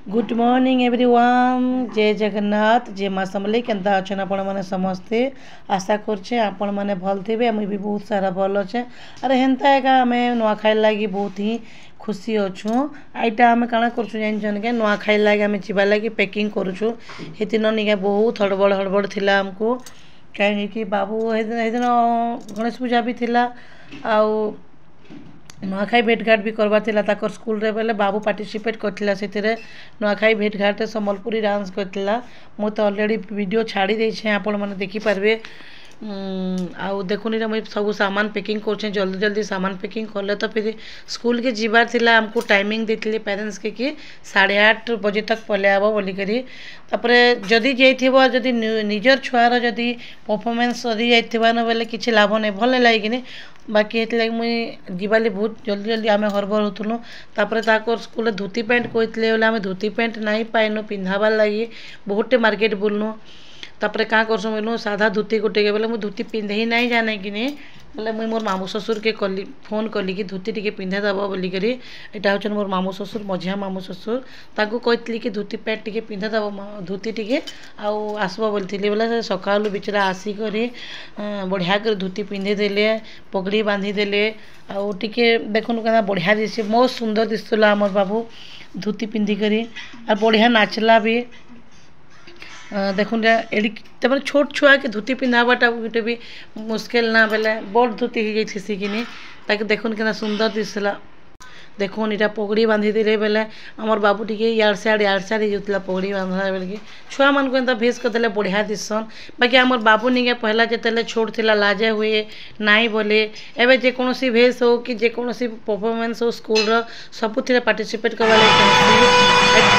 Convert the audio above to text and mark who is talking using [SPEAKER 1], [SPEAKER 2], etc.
[SPEAKER 1] Good morning everyone. जय जगन्नाथ, जय माँ समलेई। केन्ता अच्छे आपण मैंने समस्ते? आशा करछे आपण मैंने भल थे। मुझे भी बहुत सारा भल अच्छे। अरे हेन्ता एका आम नुआखाई लगी बहुत ही खुशी अच्छू। आईटा आम काଣା करछू जान के नुआखाई लगे आम जीवा लगी पैकिंग करूँ। ये दिन निके बहुत हड़बड़ हड़बड़ थिला आमको कहीं बाबू दिन गणेश पूजा भी थिला आउ नुआखाई भेटघाट भी करवार स्कूल रे बेले बाबू पार्टिसिपेट करथिला से नुआखाई भेटघाट संबलपुरी डांस करथिला। मु तो ऑलरेडी वीडियो छाड़ी देछे, आपण माने देखि पारबे। आउ देखुनी रे मुझे सब सामान पैकिंग कर जल्दी जल्दी सामान पैकिंग कले तो फिर स्कूल के जीवार थिला। हमको टाइमिंग देथिले पेरेंट्स के कि 8:30 बजे तक पले आबो बोली करी। तापरे जदी जाइथिबो जदी निजर छुआर जदी परफॉर्मेंस सरी जाइथिबा न बेले किछि लाभ नै, भल नै लागिनी। बाकी हेत लगे मुई जीवाली बहुत जल्दी जल्दी आम हरबर होतुलु। तापरे ताकर स्कूल धोती पैंट कहते बोले आम धोती पैंट नहीं पाइनु पिंधाबार लगी बहुते मार्केट बुलनु। तापरे क्या करसु बोलूँ साधा धोती गोटे बोले मुझे धोती पिंधे ही नहीं जाने कि बोले मुई मोर मामू ससुर के कली फोन कली कि धोती टिके पिंधे दब बोलिक। यहाँ हूँ मोर मामू ससुर, मझिया मामू ससुर। ताकू कही कि धोती पैंट टिके पिंधे दब धोती टिके आसब बोली बोले सका बिचरा आसिक बढ़िया कर धोती पिंधे देले, पगड़ी बांधी देले। आउ टिके देखुन क्या बढ़िया दिशे, बहुत सुंदर दिसुला आमर बाबू धोती पिंधिक और बढ़िया नाचला भी। देखुन एड़ी छोट छुआ के धोती पिंधाबाटा गोटे भी मुश्किल ना बेले बड़ धोती हो जाती कि ताकि देखुन के सुंदर दिसला। देखुन इटा पगड़ी बांधी दे बेले आमर बाबू टी यार सियाड़ होता पगड़ी बांधला बेल कि छुआ मान को एंता भेस करदे बढ़िया दिसन। बाकी आमर बाबू निके पहला जिते छोट थिला लाजे हुए नाई बोले एवं जेकोसी भेस हो कि जेकोसी परफॉर्मेंस हो स्कूल सबुथ पार्टिसिपेट करवा